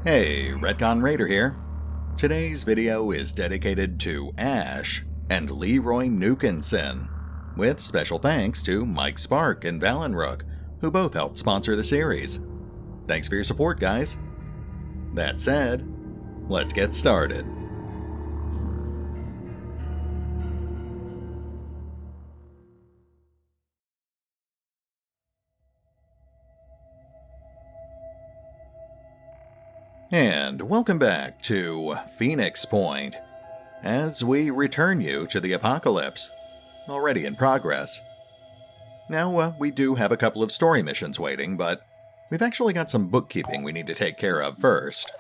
Hey, RetconRaider here. Today's video is dedicated to Ash and Leroy Nukenson, with special thanks to Mike Spark and Valinrook, who both helped sponsor the series. Thanks for your support, guys. That said, let's get started. And welcome back to Phoenix Point, as we return you to the apocalypse, already in progress. Now, we do have a couple of story missions waiting, but we've actually got some bookkeeping we need to take care of first.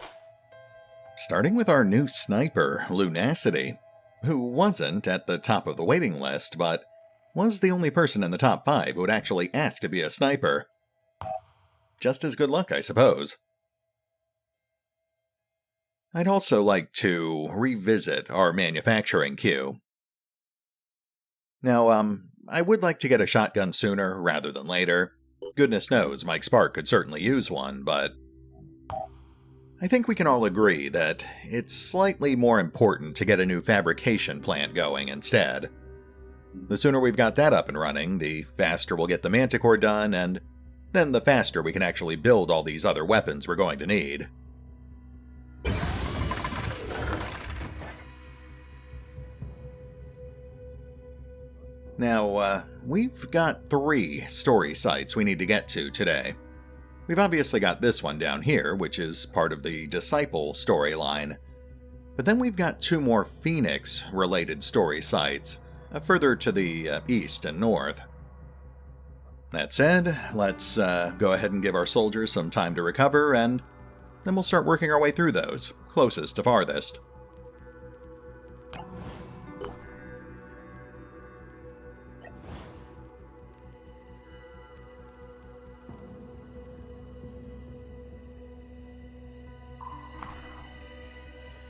Starting with our new sniper, Lunacity, who wasn't at the top of the waiting list, but was the only person in the top 5 who would actually ask to be a sniper. Just as good luck, I suppose. I'd also like to revisit our manufacturing queue. Now, I would like to get a shotgun sooner rather than later. Goodness knows Mike Spark could certainly use one, but I think we can all agree that it's slightly more important to get a new fabrication plant going instead. The sooner we've got that up and running, the faster we'll get the Manticore done, and then the faster we can actually build all these other weapons we're going to need. Now, we've got 3 story sites we need to get to today. We've obviously got this one down here, which is part of the Disciple storyline. But then we've got 2 more Phoenix-related story sites, further to the east and north. That said, let's go ahead and give our soldiers some time to recover, and then we'll start working our way through those, closest to farthest.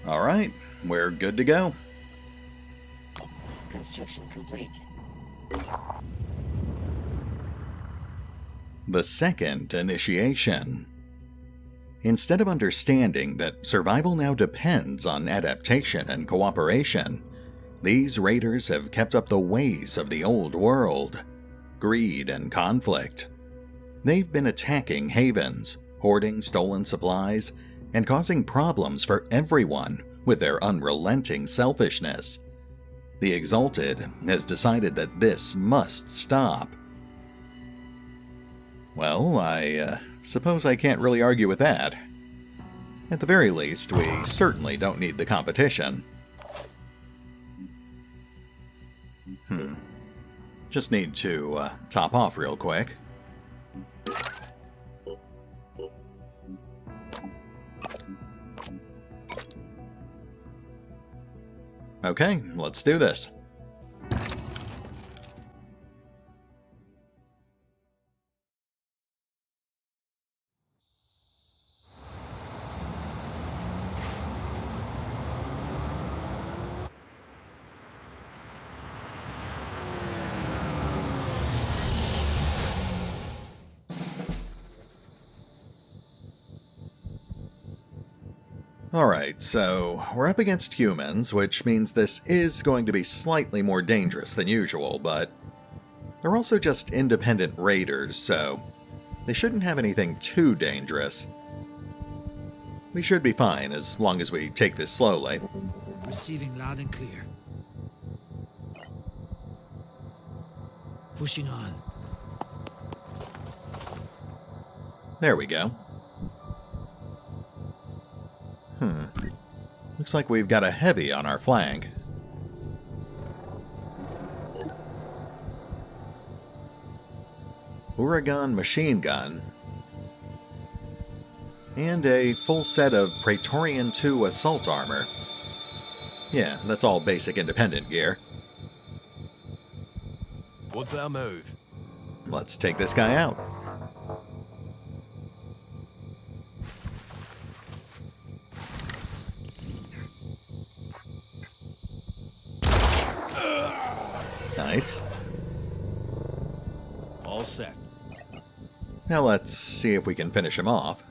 Alright, we're good to go. Construction complete. The second initiation. Instead of understanding that survival now depends on adaptation and cooperation, these raiders have kept up the ways of the old world. Greed and conflict. They've been attacking havens, hoarding stolen supplies, and causing problems for everyone with their unrelenting selfishness. The Exalted has decided that this must stop. Well, I suppose I can't really argue with that. At the very least, we certainly don't need the competition. Just need to top off real quick. Okay, let's do this. Alright, so we're up against humans, which means this is going to be slightly more dangerous than usual, but they're also just independent raiders, so they shouldn't have anything too dangerous. We should be fine as long as we take this slowly. Receiving loud and clear. Pushing on. There we go. Looks like we've got a heavy on our flank. Uragan machine gun. And a full set of Praetorian II assault armor. Yeah, that's all basic independent gear. What's our move? Let's take this guy out. Nice. All set. Now let's see if we can finish him off.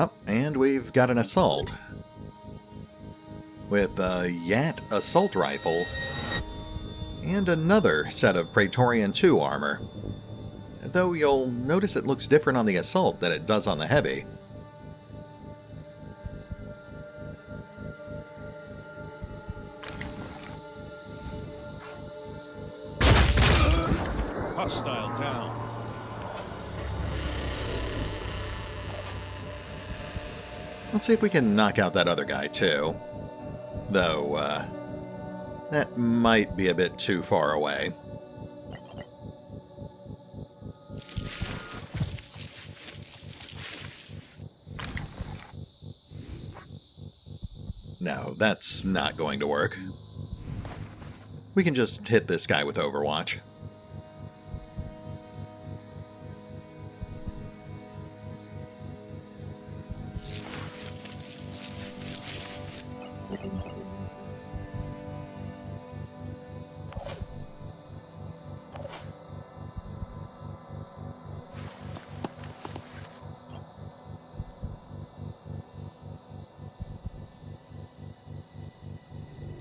Oh, and we've got an assault. With a Yat assault rifle. And another set of Praetorian 2 armor. Though you'll notice it looks different on the assault than it does on the heavy. Hostile down. Let's see if we can knock out that other guy too. Though, that might be a bit too far away. No, that's not going to work. We can just hit this guy with Overwatch.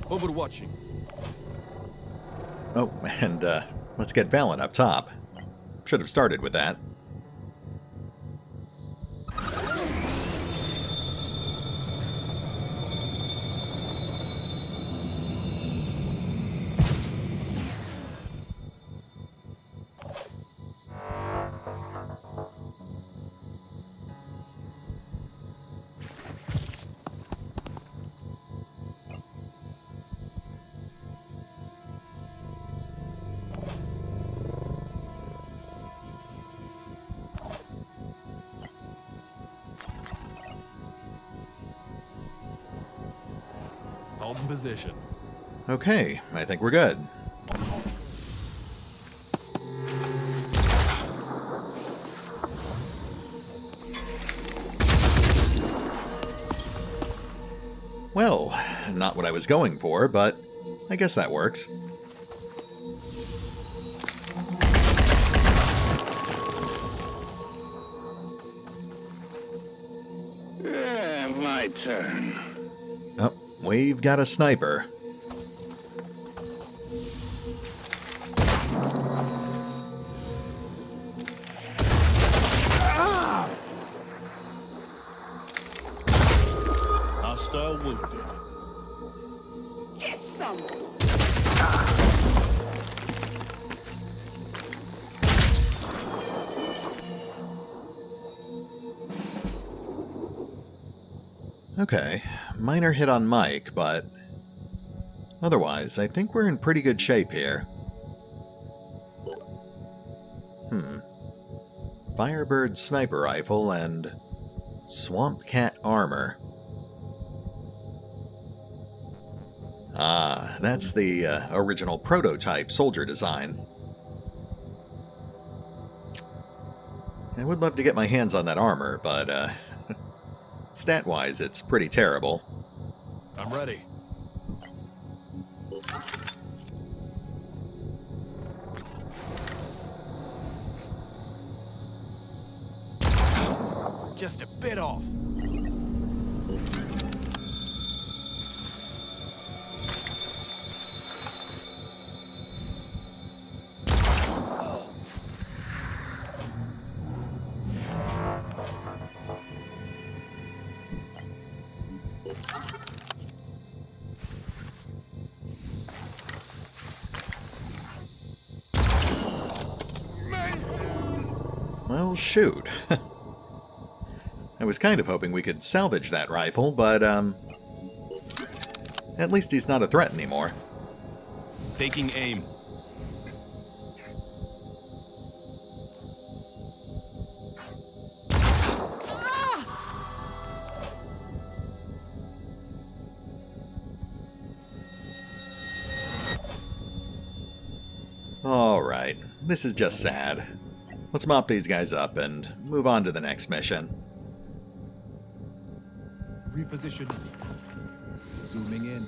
Overwatching. Oh, and let's get Valen up top. Should have started with that. Hold in position. Okay, I think we're good. Well, not what I was going for, but I guess that works. My turn. Oh, we've got a sniper. Hostile wounded. Get some. Okay, minor hit on Mike, but otherwise, I think we're in pretty good shape here. Firebird sniper rifle and Swamp Cat armor. Ah, that's the original prototype soldier design. I would love to get my hands on that armor, but stat-wise, it's pretty terrible. I'm ready. Just a bit off. Well, shoot. I was kind of hoping we could salvage that rifle, but, at least he's not a threat anymore. Taking aim. Alright, this is just sad. Let's mop these guys up and move on to the next mission. Reposition. Zooming in.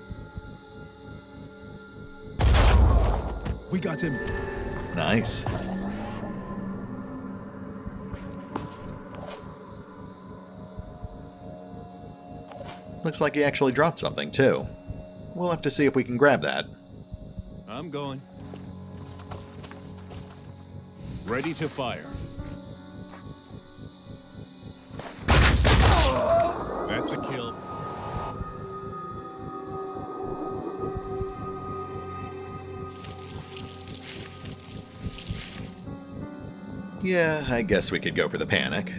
We got him. Nice. Looks like he actually dropped something, too. We'll have to see if we can grab that. I'm going. Ready to fire. That's a kill. Yeah, I guess we could go for the panic.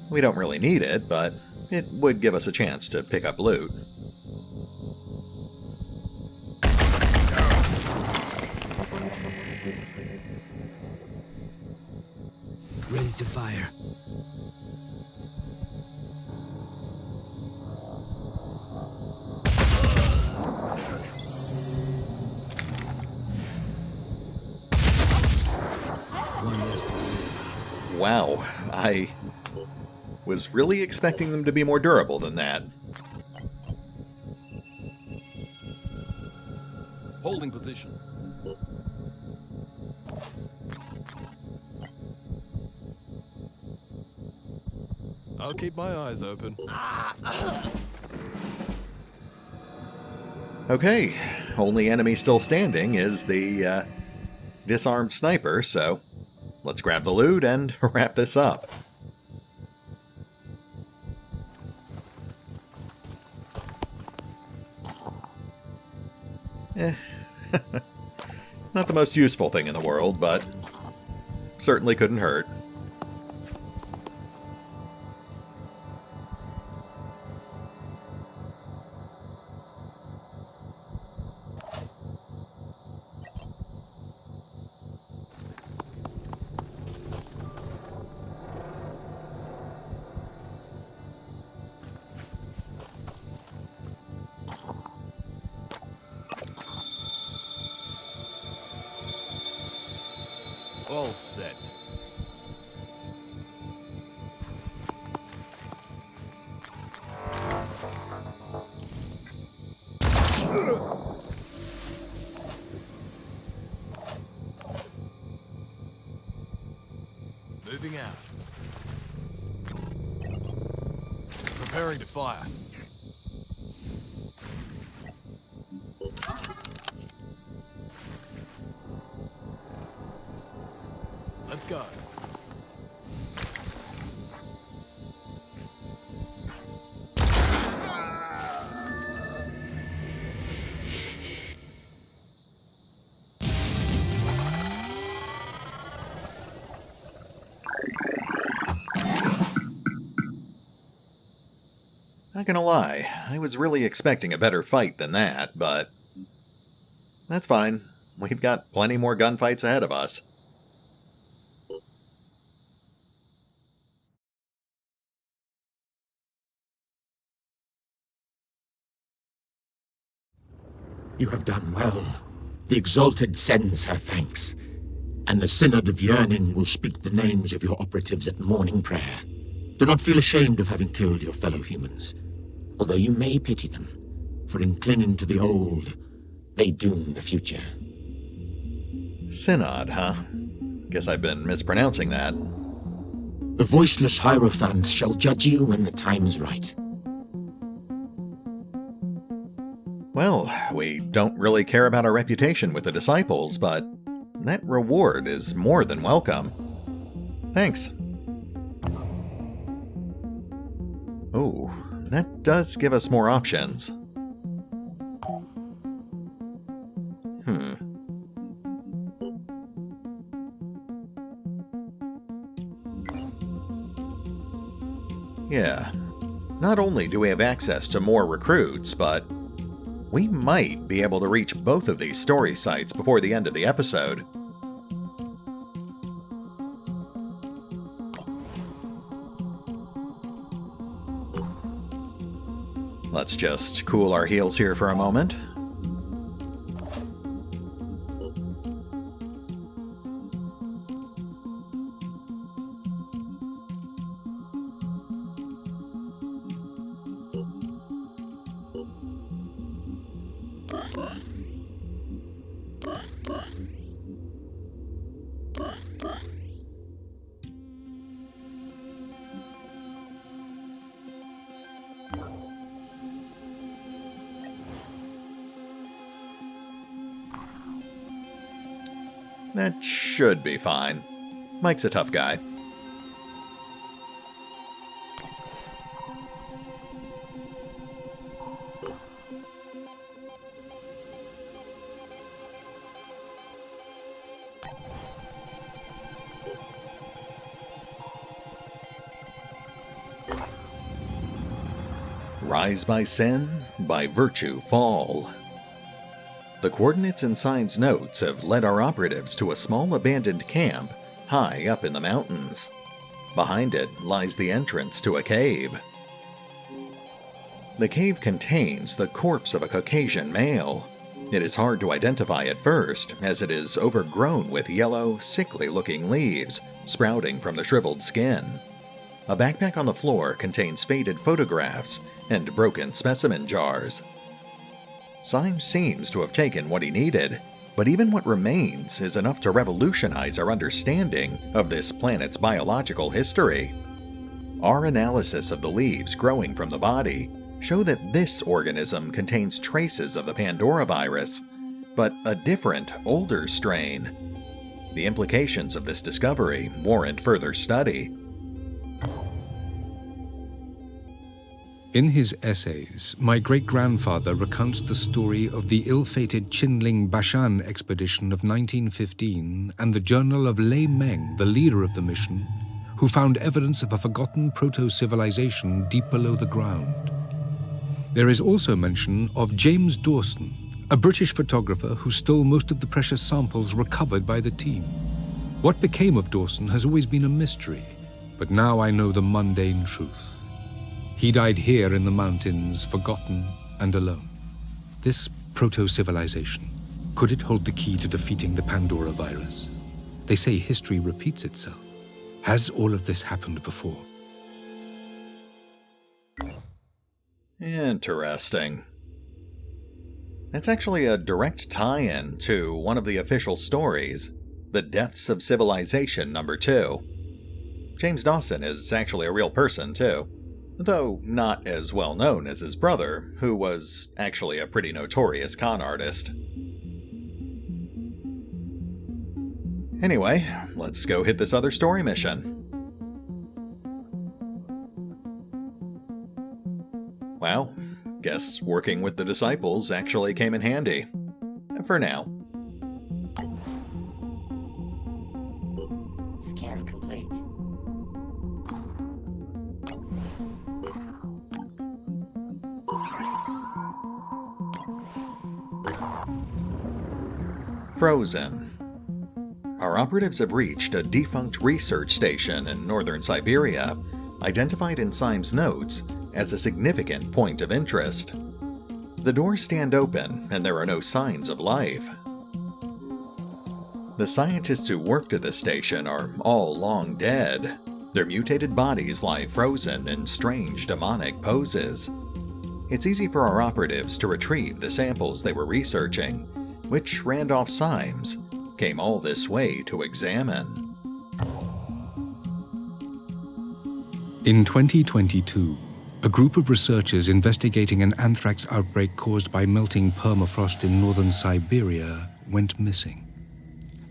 We don't really need it, but it would give us a chance to pick up loot. Ready to fire. One last one. Wow, I was really expecting them to be more durable than that. Holding position. I'll keep my eyes open. Okay, only enemy still standing is the disarmed sniper, so let's grab the loot and wrap this up. Not the most useful thing in the world, but certainly couldn't hurt. All set. Moving out. Preparing to fire. Let's go. Not gonna lie, I was really expecting a better fight than that, but that's fine. We've got plenty more gunfights ahead of us. You have done well. The Exalted sends her thanks, and the Synod of Yearning will speak the names of your operatives at morning prayer. Do not feel ashamed of having killed your fellow humans, although you may pity them, for in clinging to the old, they doom the future. Synod, huh? Guess I've been mispronouncing that. The voiceless Hierophant shall judge you when the time is right. Well, we don't really care about our reputation with the disciples, but that reward is more than welcome. Thanks. Oh, that does give us more options. Yeah. Not only do we have access to more recruits, but we might be able to reach both of these story sites before the end of the episode. Let's just cool our heels here for a moment. That should be fine. Mike's a tough guy. Rise by sin, by virtue fall. The coordinates in Syme's notes have led our operatives to a small abandoned camp high up in the mountains. Behind it lies the entrance to a cave. The cave contains the corpse of a Caucasian male. It is hard to identify at first, as it is overgrown with yellow, sickly-looking leaves sprouting from the shriveled skin. A backpack on the floor contains faded photographs and broken specimen jars. Syme seems to have taken what he needed, but even what remains is enough to revolutionize our understanding of this planet's biological history. Our analysis of the leaves growing from the body show that this organism contains traces of the Pandoravirus, but a different, older strain. The implications of this discovery warrant further study. In his essays, my great-grandfather recounts the story of the ill-fated Qinling-Bashan expedition of 1915 and the journal of Lei Meng, the leader of the mission, who found evidence of a forgotten proto-civilization deep below the ground. There is also mention of James Dawson, a British photographer who stole most of the precious samples recovered by the team. What became of Dawson has always been a mystery, but now I know the mundane truth. He died here in the mountains, forgotten and alone. This proto-civilization, could it hold the key to defeating the Pandoravirus? They say history repeats itself. Has all of this happened before? Interesting. That's actually a direct tie-in to one of the official stories, The Deaths of Civilization #2. James Dawson is actually a real person, too. Though not as well known as his brother, who was actually a pretty notorious con artist. Anyway, let's go hit this other story mission. Well, guess working with the disciples actually came in handy. For now. Scan complete. Frozen. Our operatives have reached a defunct research station in northern Siberia, identified in Syme's notes as a significant point of interest. The doors stand open, and there are no signs of life. The scientists who worked at this station are all long dead. Their mutated bodies lie frozen in strange demonic poses. It's easy for our operatives to retrieve the samples they were researching, which Randolph Symes came all this way to examine. In 2022, a group of researchers investigating an anthrax outbreak caused by melting permafrost in northern Siberia went missing.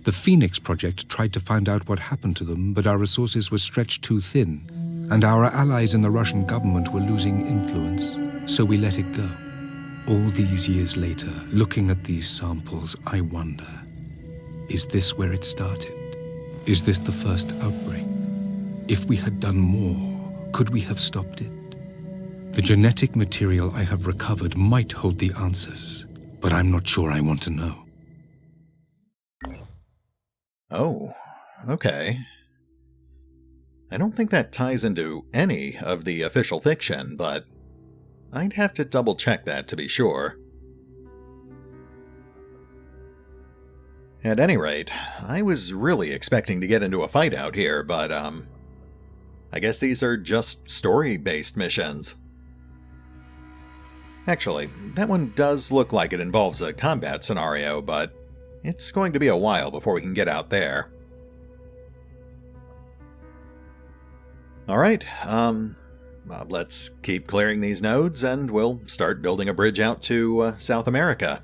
The Phoenix Project tried to find out what happened to them, but our resources were stretched too thin, and our allies in the Russian government were losing influence, so we let it go. All these years later, looking at these samples, I wonder, is this where it started? Is this the first outbreak? If we had done more, could we have stopped it? The genetic material I have recovered might hold the answers, but I'm not sure I want to know. Oh, okay. I don't think that ties into any of the official fiction, but I'd have to double-check that to be sure. At any rate, I was really expecting to get into a fight out here, but, I guess these are just story-based missions. Actually, that one does look like it involves a combat scenario, but it's going to be a while before we can get out there. Alright, let's keep clearing these nodes and we'll start building a bridge out to South America.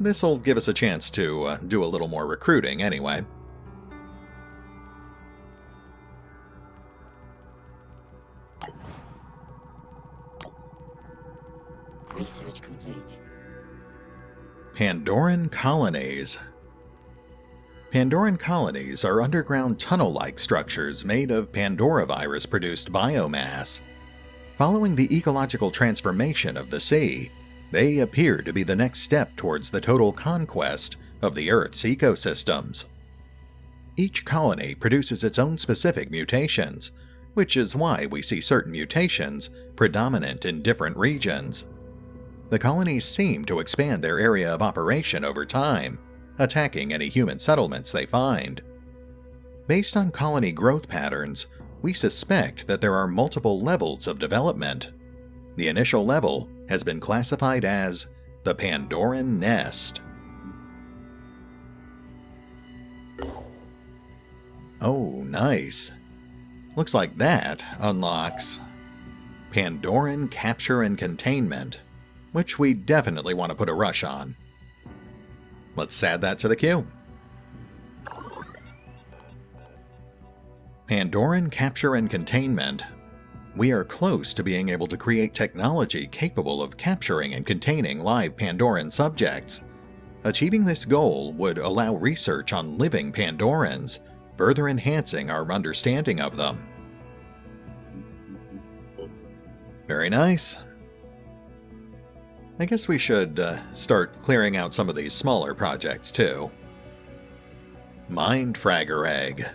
This'll give us a chance to do a little more recruiting anyway. Research complete. Pandoran colonies. Pandoran colonies are underground tunnel-like structures made of Pandoravirus-produced biomass. Following the ecological transformation of the sea, they appear to be the next step towards the total conquest of the Earth's ecosystems. Each colony produces its own specific mutations, which is why we see certain mutations predominant in different regions. The colonies seem to expand their area of operation over time, attacking any human settlements they find. Based on colony growth patterns, we suspect that there are multiple levels of development. The initial level has been classified as the Pandoran Nest. Oh, nice. Looks like that unlocks Pandoran Capture and Containment, which we definitely want to put a rush on. Let's add that to the queue. Pandoran Capture and Containment. We are close to being able to create technology capable of capturing and containing live Pandoran subjects. Achieving this goal would allow research on living Pandorans, further enhancing our understanding of them. Very nice. I guess we should start clearing out some of these smaller projects too. Mindfragger Egg.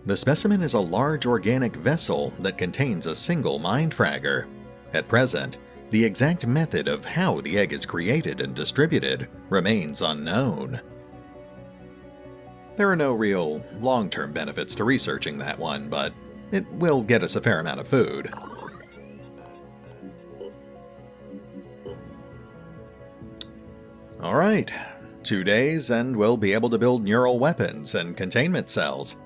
The specimen is a large organic vessel that contains a single mindfragger. At present, the exact method of how the egg is created and distributed remains unknown. There are no real long-term benefits to researching that one, but it will get us a fair amount of food. Alright, 2 days and we'll be able to build neural weapons and containment cells.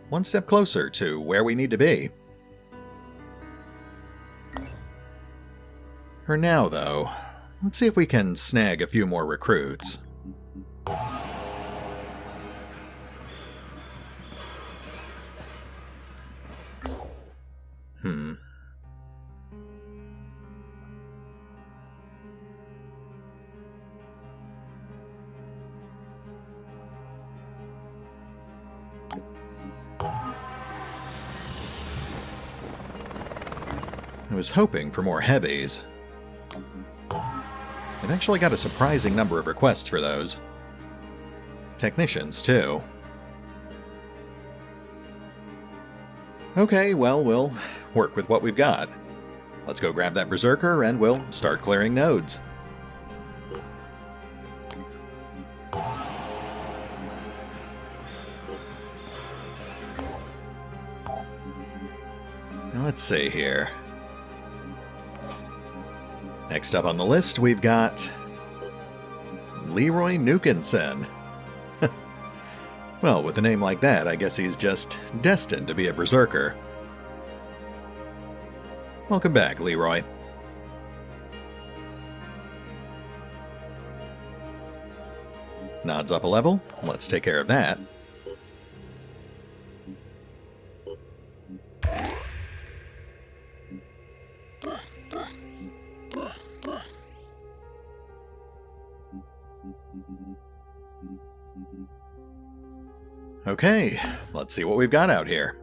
One step closer to where we need to be. For now, though, let's see if we can snag a few more recruits. I was hoping for more heavies. I've actually got a surprising number of requests for those. Technicians, too. Okay, well, we'll work with what we've got. Let's go grab that Berserker and we'll start clearing nodes. Now let's see here. Next up on the list, we've got Leroy Nukenson. Well, with a name like that, I guess he's just destined to be a berserker. Welcome back, Leroy. Nods up a level. Let's take care of that. Okay, let's see what we've got out here.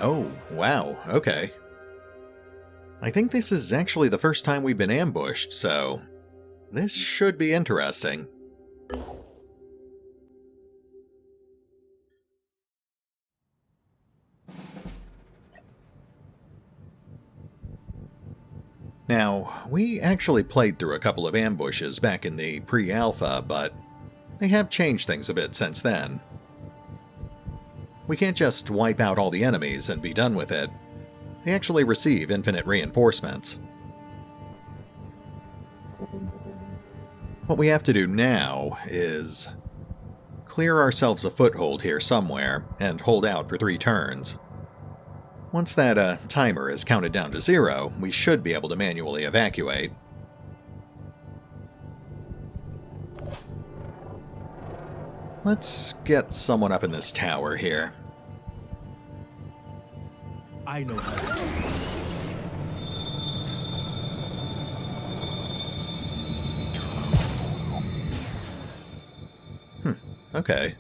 Oh, wow, okay. I think this is actually the first time we've been ambushed, so this should be interesting. Now, we actually played through a couple of ambushes back in the pre-alpha, but they have changed things a bit since then. We can't just wipe out all the enemies and be done with it. They actually receive infinite reinforcements. What we have to do now is clear ourselves a foothold here somewhere and hold out for 3 turns. Once that timer is counted down to 0, we should be able to manually evacuate. Let's get someone up in this tower here. I know. Okay.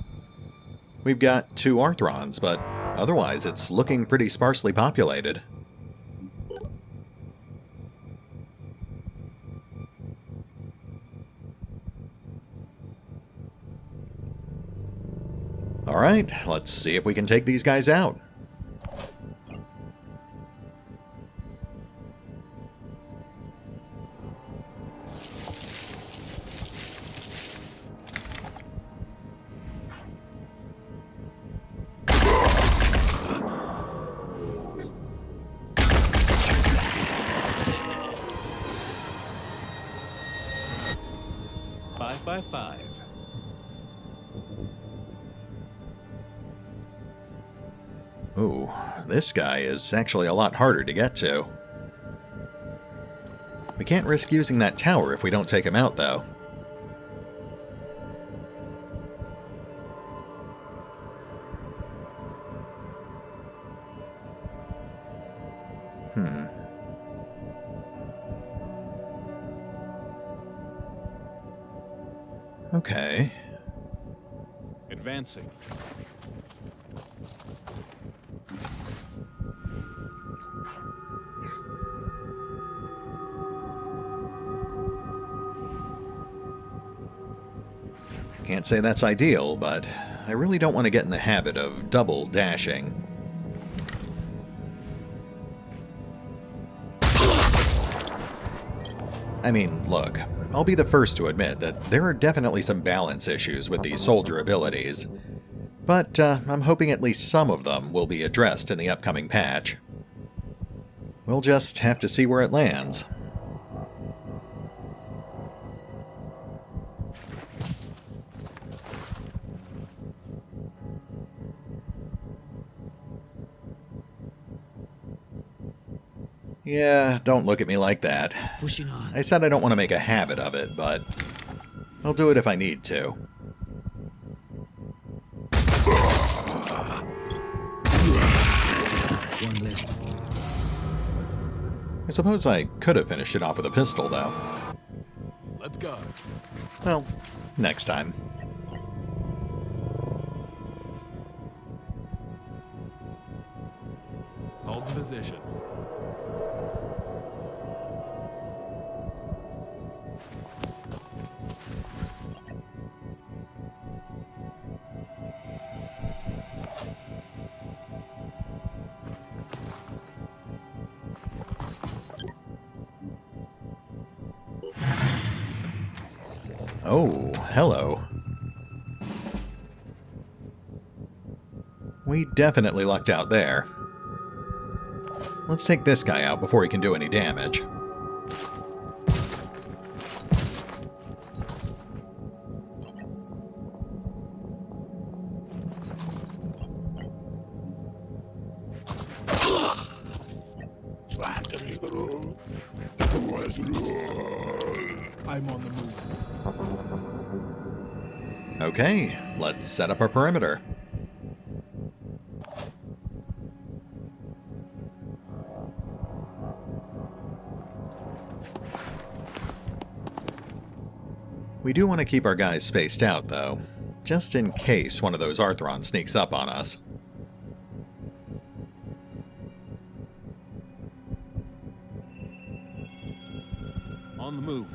We've got 2 Arthrons, but otherwise it's looking pretty sparsely populated. Alright, let's see if we can take these guys out. By 5. Ooh, this guy is actually a lot harder to get to. We can't risk using that tower if we don't take him out, though. Okay. Advancing. Can't say that's ideal, but I really don't want to get in the habit of double dashing. I mean, look, I'll be the first to admit that there are definitely some balance issues with these soldier abilities, but I'm hoping at least some of them will be addressed in the upcoming patch. We'll just have to see where it lands. Yeah, don't look at me like that. Pushing on. I said I don't want to make a habit of it, but I'll do it if I need to. One less. I suppose I could have finished it off with a pistol, though. Let's go. Well, next time. Hold the position. Oh, hello. We definitely lucked out there. Let's take this guy out before he can do any damage. I'm on the move. Okay, let's set up our perimeter. We do want to keep our guys spaced out, though, just in case one of those Arthrons sneaks up on us. On the move.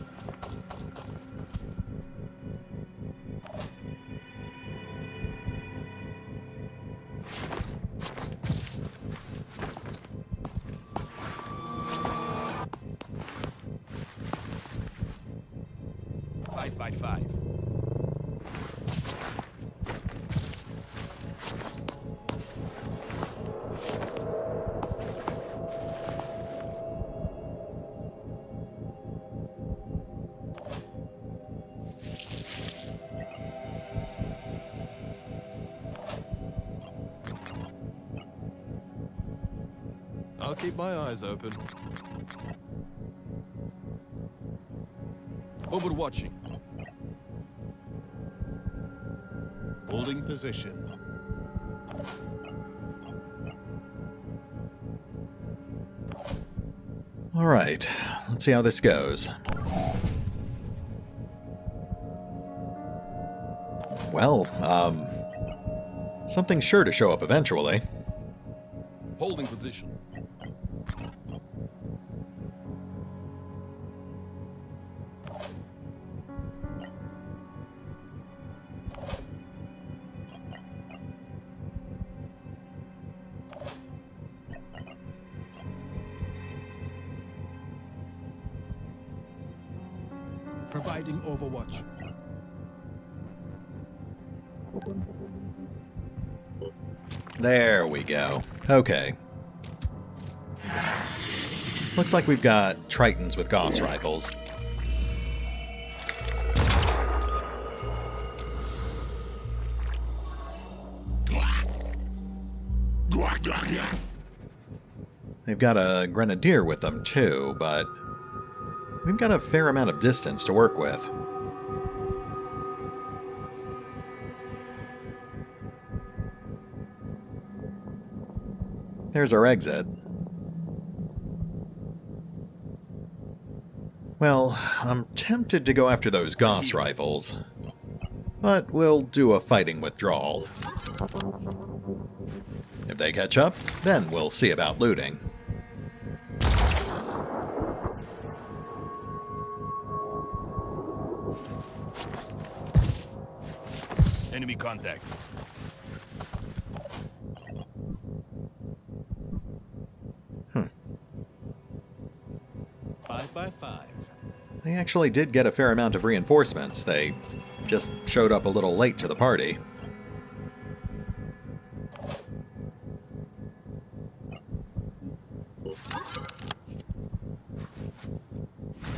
By 5. I'll keep my eyes open. Overwatching. Holding position. All right, let's see how this goes. Well, something's sure to show up eventually. Holding position. Providing overwatch. There we go. Okay. Looks like we've got Tritons with Gauss rifles. They've got a Grenadier with them too, but we've got a fair amount of distance to work with. There's our exit. Well, I'm tempted to go after those Gauss rifles, but we'll do a fighting withdrawal. If they catch up, then we'll see about looting. Enemy contact. By 5. They actually did get a fair amount of reinforcements. They just showed up a little late to the party.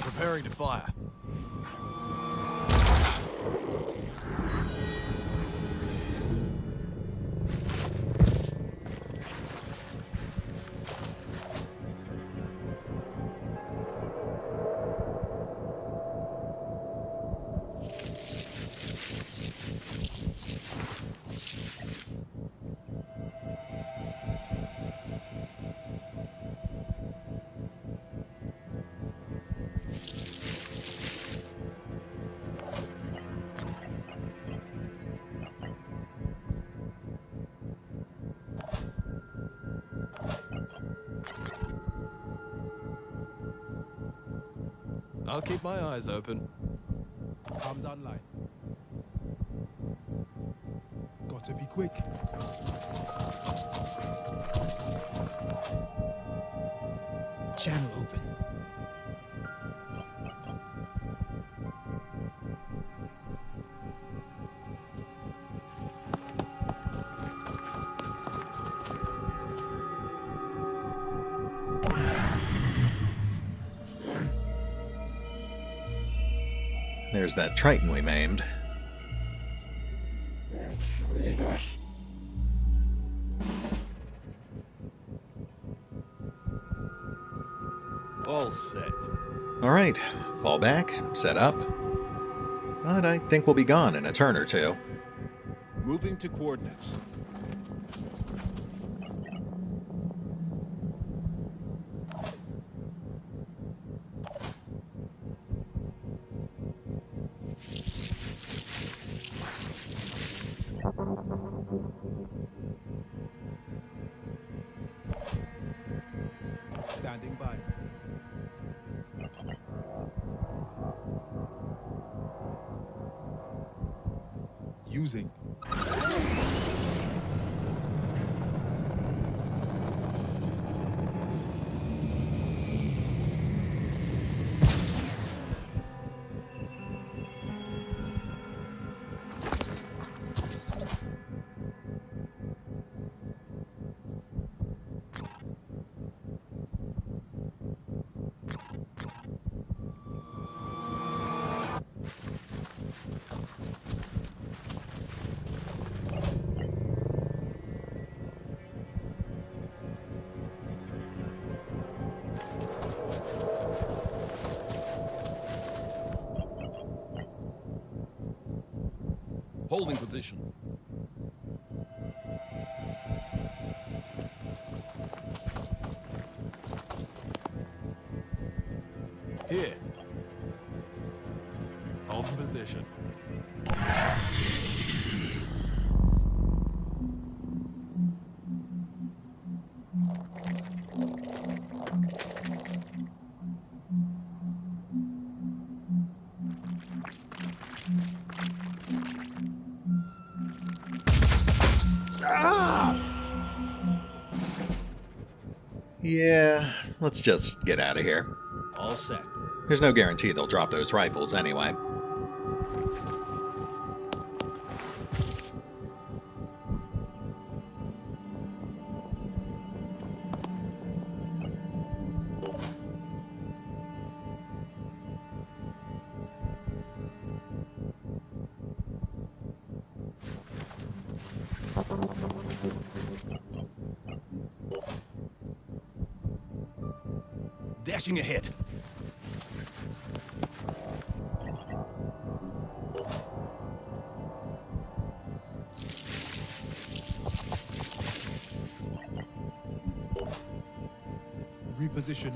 Preparing to fire. I'll keep my eyes open. Comes online. Got to be quick. Channel open. There's that Triton we maimed. All set. Alright, fall back, set up. But I think we'll be gone in a turn or two. Moving to coordinates. Standing by. Using. Holding position. Here. Hold position. Yeah, let's just get out of here. All set. There's no guarantee they'll drop those rifles anyway. Dashing ahead. Reposition.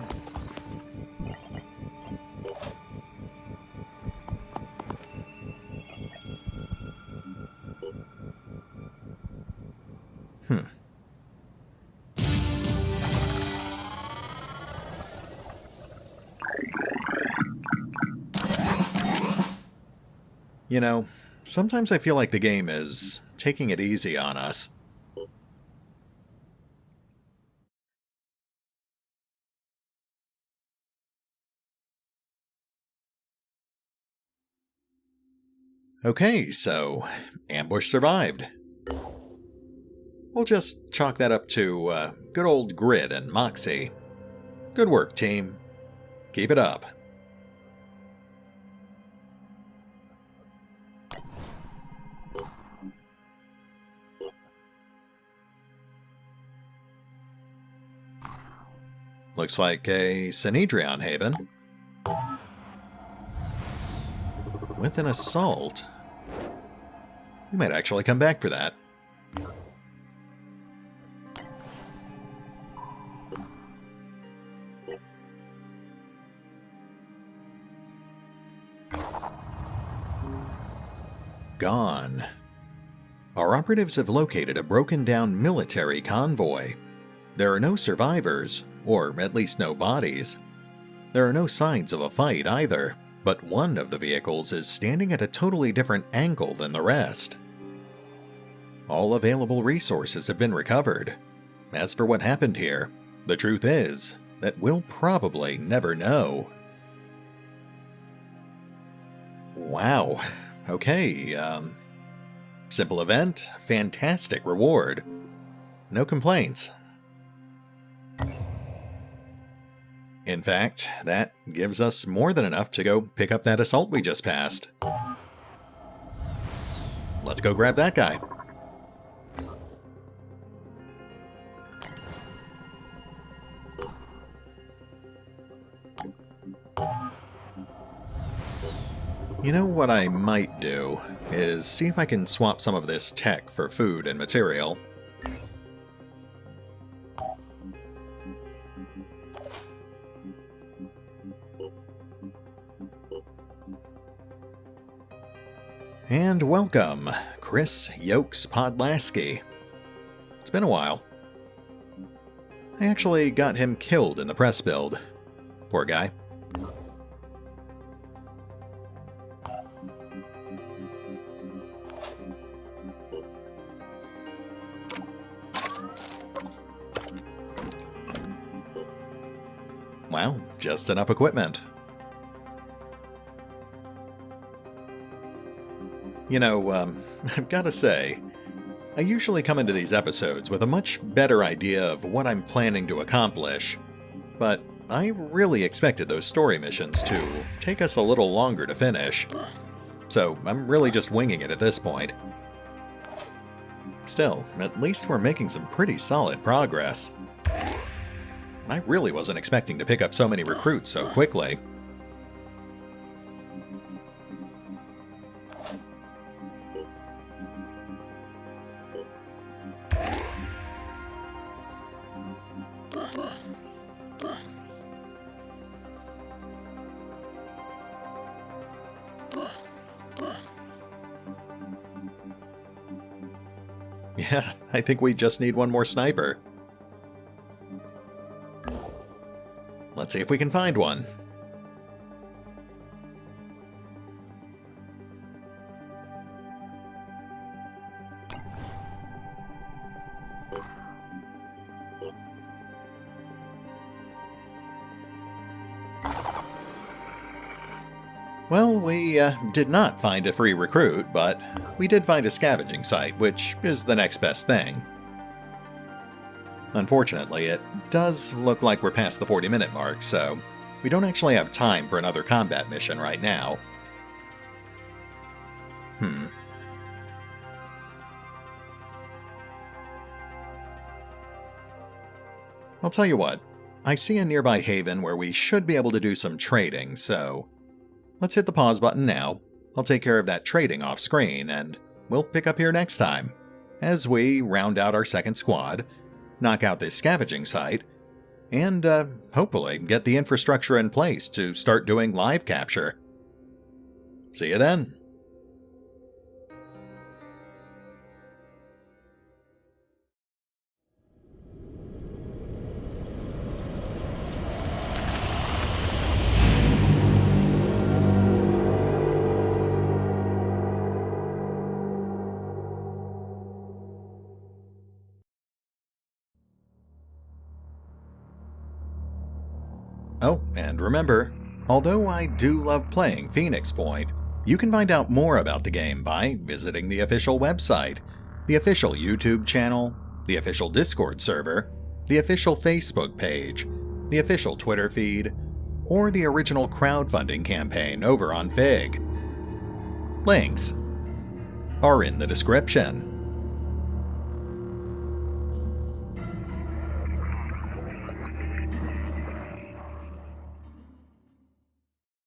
You know, sometimes I feel like the game is taking it easy on us. Okay, so ambush survived. We'll just chalk that up to good old grit and moxie. Good work, team. Keep it up. Looks like a Synedrion haven. With an assault. We might actually come back for that. Gone. Our operatives have located a broken-down military convoy. There are no survivors, or at least no bodies. There are no signs of a fight either, but one of the vehicles is standing at a totally different angle than the rest. All available resources have been recovered. As for what happened here, the truth is that we'll probably never know. Wow. Okay, simple event, fantastic reward. No complaints. In fact, that gives us more than enough to go pick up that assault we just passed. Let's go grab that guy. You know what I might do is see if I can swap some of this tech for food and material. And welcome, Chris Yokes Podlasky. It's been a while. I actually got him killed in the press build. Poor guy. Well, just enough equipment. You know, I've got to say, I usually come into these episodes with a much better idea of what I'm planning to accomplish, but I really expected those story missions to take us a little longer to finish, so I'm really just winging it at this point. Still, at least we're making some pretty solid progress. I really wasn't expecting to pick up so many recruits so quickly. Yeah, I think we just need one more sniper. Let's see if we can find one. Well, we did not find a free recruit, but we did find a scavenging site, which is the next best thing. Unfortunately, it does look like we're past the 40-minute mark, so we don't actually have time for another combat mission right now. I'll tell you what, I see a nearby haven where we should be able to do some trading, so let's hit the pause button now. I'll take care of that trading off screen, and we'll pick up here next time, as we round out our second squad, knock out this scavenging site, and hopefully get the infrastructure in place to start doing live capture. See you then. Oh, and remember, although I do love playing Phoenix Point, you can find out more about the game by visiting the official website, the official YouTube channel, the official Discord server, the official Facebook page, the official Twitter feed, or the original crowdfunding campaign over on Fig. Links are in the description.